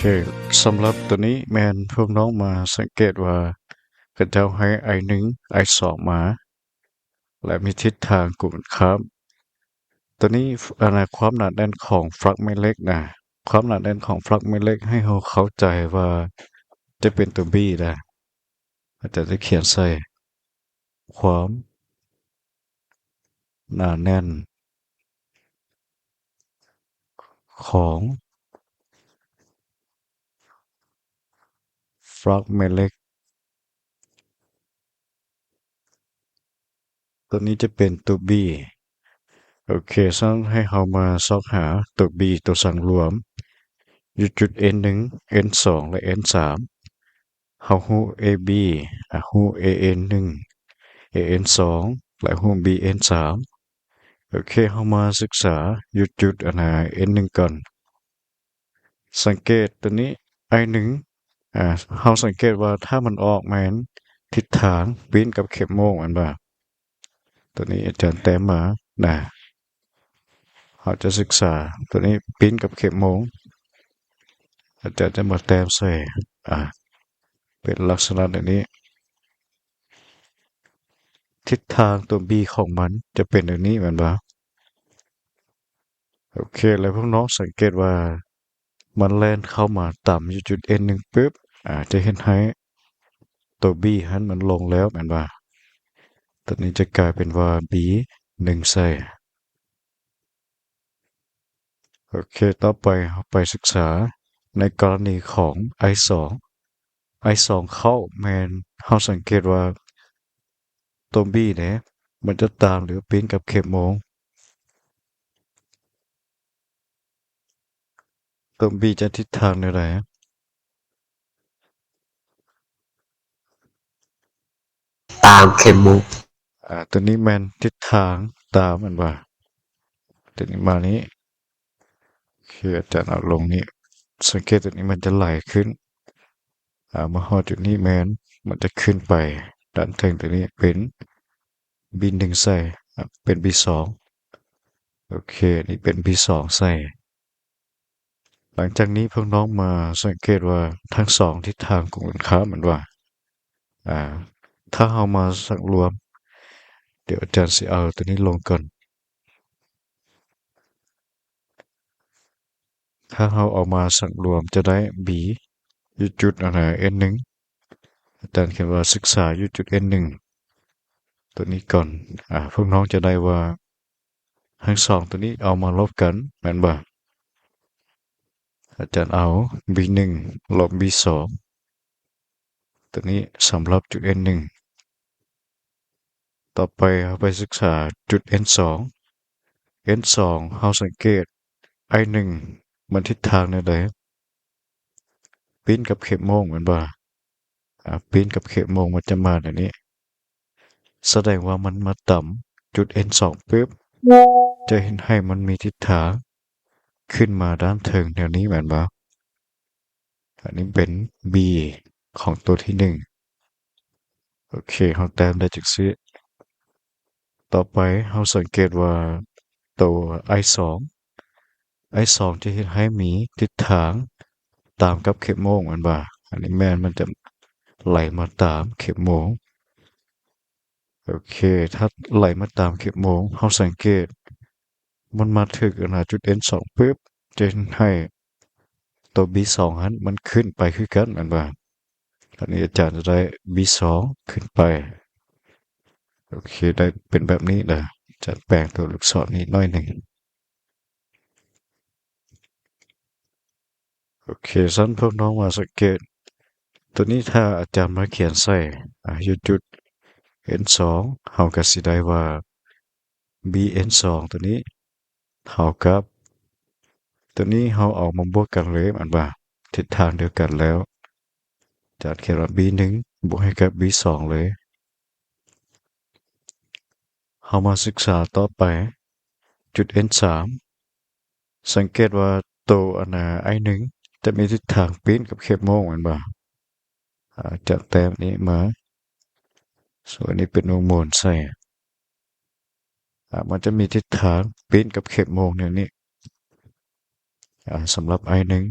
สำหรับตัวนี้แมนพวกน้องมาสังเกตว่ากระเจ้าให้ไอหนึ่งไอสองมาและมีทิศทางกลุ่มครับตัวนี้ความหนาแน่นของฟลักเมตรเล็กนะความหนาแน่นของฟลักเมตรเล็กให้เราเข้าใจว่าจะเป็นตัวบีนะอาจจะเขียนใส่ความหนาแน่นของฟลักเมตรเล็กตัวนี้จะเป็นตัว B โอเคซึ่งให้เรามาซอกหาตัว B ตัวสั่งรวมอยู่จุด n 1 n 2และ n 3เราฮู้ AB ฮู้ AN 1 AN 2และฮู้ BN 3โอเคเรามาศึกษาอยู่จุดN 1ก่อนสังเกตตัวนี้ I 1เราสังเกตว่าถ้ามันออกแมนทิศทางปิ้นกับเข็มโมงอันว่าตัวนี้อาจารย์แต้มมานะเราจะศึกษาตัวนี้ปิ้นกับเข็มโมงอาจารย์จะมาแต้มใส่เป็นลักษณะแบบนี้ทิศทางตัว B ของมันจะเป็นแบบนี้เหมือนว่าโอเคแล้วพวกน้องสังเกตว่ามันแล่นเข้ามาต่ำอยู่จุด N หนึ่งปุ๊บจะเห็นให้ตัว B หันมันลงแล้วเหมือนว่าตัวนี้จะกลายเป็นว่า B หนึ่งใส่โอเคต่อไปเราไปศึกษาในกรณีของ I 2 I 2เข้าแมนเราสังเกตว่าตัว B เนี่ยมันจะตามหรือปิ้นกับเข็มโมงตัว B จะทิศทางในไหนตามเข็มมุกตัวนี้แมนทิศทางตามมันว่าตัวนี้มานี้คืออาจารย์เอาลงนี้สังเกตตัวนี้มันจะไหลขึ้นมาฮอดจุดนี้แมนมันจะขึ้นไปด้านถึงตัวนี้เป็น B1 ใส่เป็น B2 โอเคนี่เป็น B2 ใส่หลังจากนี้พวกน้องมาสังเกตว่าทั้งสองทิศทางของสินค้ามันว่าอ่าถ้าเอามาสังรวมเดี๋ยวอาจารย์สิเอาตัวนี้ลงก่อนถ้าเราเอามาสังรวมจะได้ B อยู่จุดN หนึ่งอาจารย์เขียนว่าศึกษาอยู่จุด N หนึ่งตัวนี้ก่อนพวกน้องจะได้ว่าทั้งสองตัวนี้เอามาลบกันแม่นบ่อาจารย์เอา B1 ลบ B2 ตัวนี้สำหรับจุด N หนึ่งต่อไปเราไปศึกษาจุด N สอง N สองเราสังเกต I หนึ่งมันทิศทางในใดปิ้นกับเข็มโมงเหมือนบ่ปิ้นกับเข็มโมงมันจะมาแบบนี้แสดงว่ามันมาต่ำจุด N สองปุ๊บจะเห็นให้มันมีทิศทางขึ้นมาด้านเทิงแนวนี้เหมือนบ่อันนี้เป็น B ของตัวที่หนึ่งโอเคเราแต้มได้จากซิต่อไปเราสังเกตว่าตัว I สอง I สองจะเห็นให้มีทิศทางตามกับเข็มโมงเหมือนบ่อันนี้แม่นมันจะไหลมาตามเข็มโมงโอเคถ้าไหลมาตามเข็มโมงเราสังเกตมันมาถึงจุด N สองปุ๊บจะเห็นให้ตัว B สองนั้นมันขึ้นไปคือกันเหมือนบ่อันนี้อาจารย์จะได้ B สองขึ้นไปโอเคได้เป็นแบบนี้เลยจะแปลงตัวลูกศรนี้น้อยหนึ่งโอเคสั้นพวกน้องมาสังเกตตัวนี้ถ้าอาจารย์มาเขียนใส่อยู่จุด N สองเฮาก็สิได้ว่า BN สองตัวนี้เท่ากับตัวนี้เฮาเอามาบวกกันเลยมันว่าทิศทางเดียวกันแล้วอาจารย์เขียนว่า B หนึ่งบวกให้กับ B สองเลยเฮามาศึกษาต่อไปจุด N สามสังเกตว่าตัวI หนึ่งจะมีทิศทางปิ้นกับเข็มโมงมันบ่จากแต้มนี้มาส่วนนี้เป็นวงมนใส่มันจะมีทิศทางปิ้นกับเข็มโมงเนี่ยนี่สำหรับ I หนึ่ง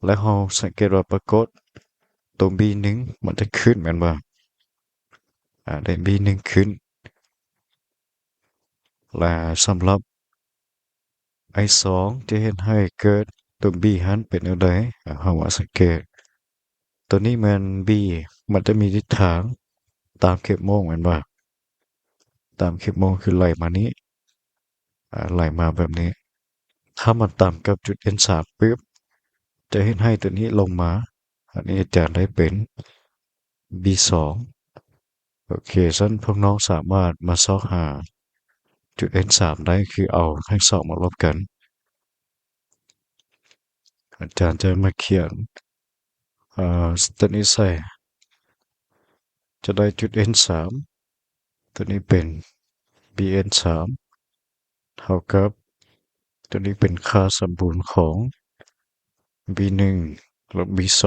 และเราสังเกตว่าปรากฏตัว b1 มันจะขึ้นแม่นบ่ได้ b1 ขึ้นและสำหรับ i2 จะเฮ็ดให้เกิดตัว b หันเป็นแนวใดเรามาสังเกตตัวนี้แม่น b มันจะมีทิศทางตามเข็มโมงแม่นบ่ตามเข็มโมงคือไหลมานี้ไหลมาแบบนี้ถ้ามันต่ำกับจุด n3 ปึ๊บจะเฮ็ดให้ตัวนี้ลงมาอันนี้อาจารย์ได้เป็น b2 โอเคฉะนั้นพวกน้องสามารถมาซอกหาจุด n3 ได้คือเอาทั้งสองมาลบกันอาจารย์จะมาเขียนตัวนี้ใส่จะได้จุด n3 ตัวนี้เป็น bn3 เท่ากับตัวนี้เป็นค่าสมบูรณ์ของ b1 ลบ b2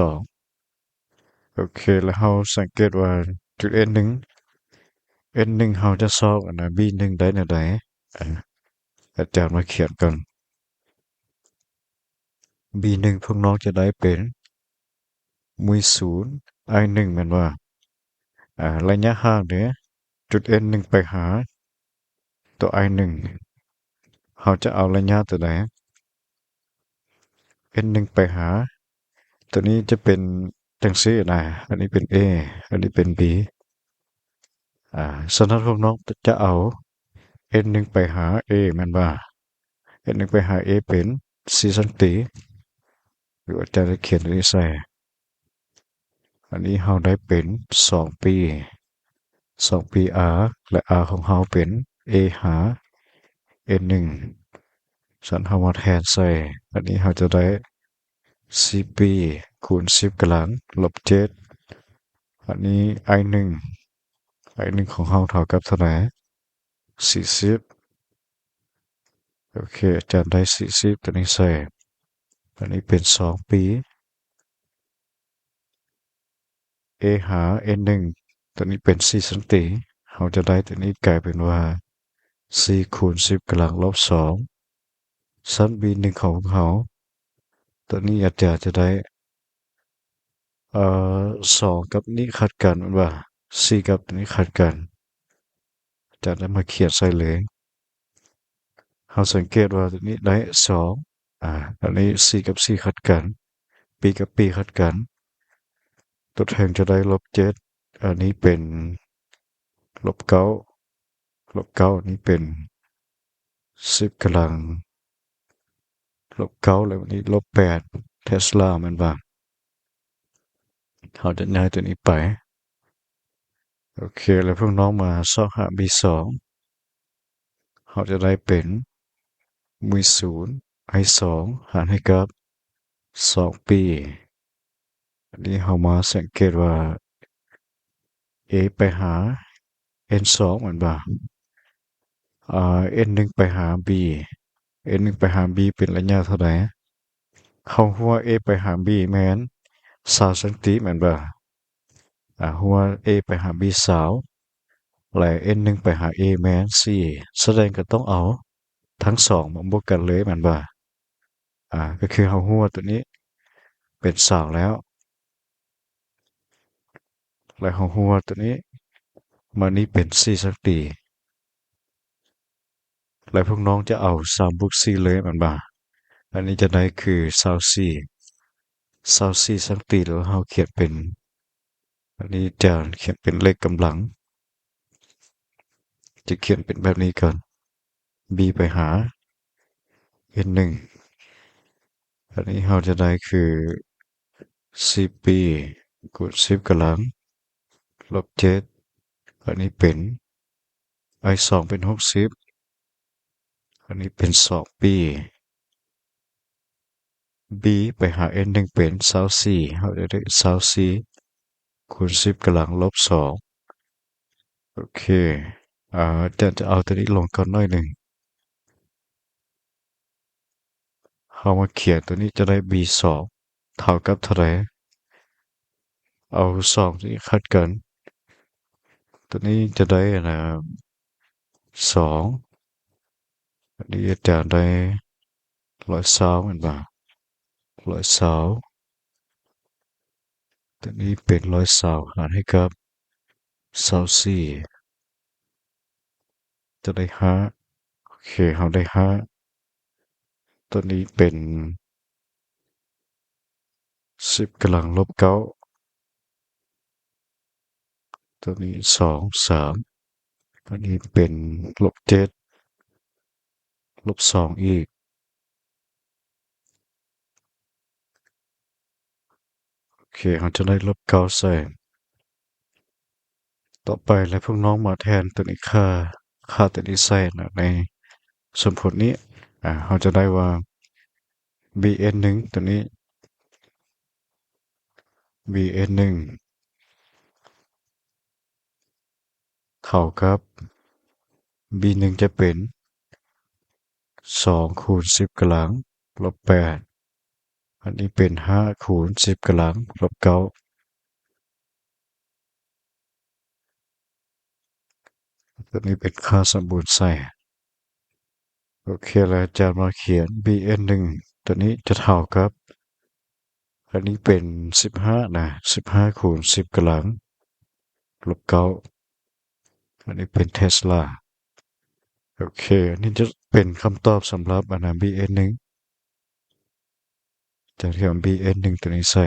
โอเคแล้วเราสังเกตว่าจุด n1 เราจะซอกb1 ได้แนวใดอาจารย์มาเขียนกัน b1 พวกน้องจะได้เป็นมุย0 i1 แม่นว่าระยะห่างเนี่ยจุด n1 ไปหาตัว i1 เราจะเอาระยะตัวไหน n1 ไปหาตัวนี้จะเป็นจังซี่นะอันนี้เป็น a อันนี้เป็น b ฉะนั้นพวกน้องจะเอา n1 ไปหา a แม่นว่า n1 ไปหา a เป็น4สันติหรืออาจารย์จะเขียนตัวนี้ใส่อันนี้เราได้เป็น2ปี2ปี r และ r ของเราเป็น a หา n1 ฉันเอามาแทนใส่อันนี้เราจะได้ 4p คูณ10กำลังลบ7อันนี้ i1 ของเราเท่ากับเท่าไหร่40โอเคอาจารย์ได้40ตัวนี้ใส่อันนี้เป็น2ปี a หา n1 ตัวนี้เป็น4สันติเราจะได้ตัวนี้กลายเป็นว่า4คูณ10กำลังลบ2สั้น b1 ของเราตัวนี้อาจารย์จะได้2กับนี้ขัดกันว่า4กับตัวนี้ขัดกันอาจารย์ได้มาเขียนใส่เลยเราสังเกตว่าตัวนี้ได้2อันนี้4กับ4ขัดกันปีกับปีขัดกันตัวแทนจะได้ลบ7อันนี้เป็นลบ9ลบ9อันนี้เป็น10กำลังลบ9แล้วอันนี้ลบ8เทสลามันว่าเราจะย้ายตัวนี้ไปโอเคแล้วพวกน้องมาซอกหา b2 เราจะได้เป็นมุย0 i2 หารให้กับ2ปีอันนี้เรามาสังเกตว่า a ไปหา n2 เหมือนบ่n1 ไปหา b n1 ไปหา b เป็นระยะเท่าไหร่เขาหัว a ไปหา b แม่น20สันติเหมือนบ่หัว a ไปหา b และ n1 ไปหา a แม่น4แสดงก็ต้องเอาทั้งสองมาบวกกันเลยแม่นบ่ก็คือเราหัวตัวนี้เป็น2แล้วและเราหัวตัวนี้มานี้เป็น4สันติและพวกน้องจะเอา3บวก4เลยแม่นบ่อันนี้จะได้คือ24สันติแล้วเราเขียนเป็นอันนี้จะเขียนเป็นเลขกำลังจะเขียนเป็นแบบนี้ก่อน b ไปหา n1 อันนี้เราจะได้คือ10p คูณ10กำลังลบ7อันนี้เป็น i2 เป็น60อันนี้เป็น2ปี b ไปหา n1 เป็น24เราจะได้24คูณ10กำลังลบ2โอเคจะเอาตัวนี้ลงก่อนหน่อยหนึ่งเรามาเขียนตัวนี้จะได้ b2 เท่ากับเท่าไหร่เอา2ตัวนี้คัดกันตัวนี้จะได้2อันนี้อาจารย์ได้120เหมือนกัน120 ตัวนี้เป็น120หารให้กับ24จะได้5โอเคเราได้5ตัวนี้เป็น10กำลังลบ9ตัวนี้2 3อันนี้เป็นลบ7ลบ2อีกโอเคเราจะได้ลบ9ใส่ต่อไปแล้วพวกน้องมาแทนตัวนี้ค่าตัวนี้ใส่นะในสมผลนี้เราจะได้ว่า bn1 ตัวนี้ bn1 เท่ากับ b1 จะเป็น2คูณ10กำลังลบ8อันนี้เป็น5คูณ10กำลังลบ9ตัวนี้เป็นค่าสมบูรณ์ใส่โอเคแล้วอาจารย์มาเขียน bn1 ตัวนี้จะเท่ากับอันนี้เป็น15นะ15คูณ10กำลังลบ9อันนี้เป็นเทสลาโอเคอันนี้จะเป็นคำตอบสำหรับอันนั้น bn1 จะเขียน bn1 ตัวนี้ใส่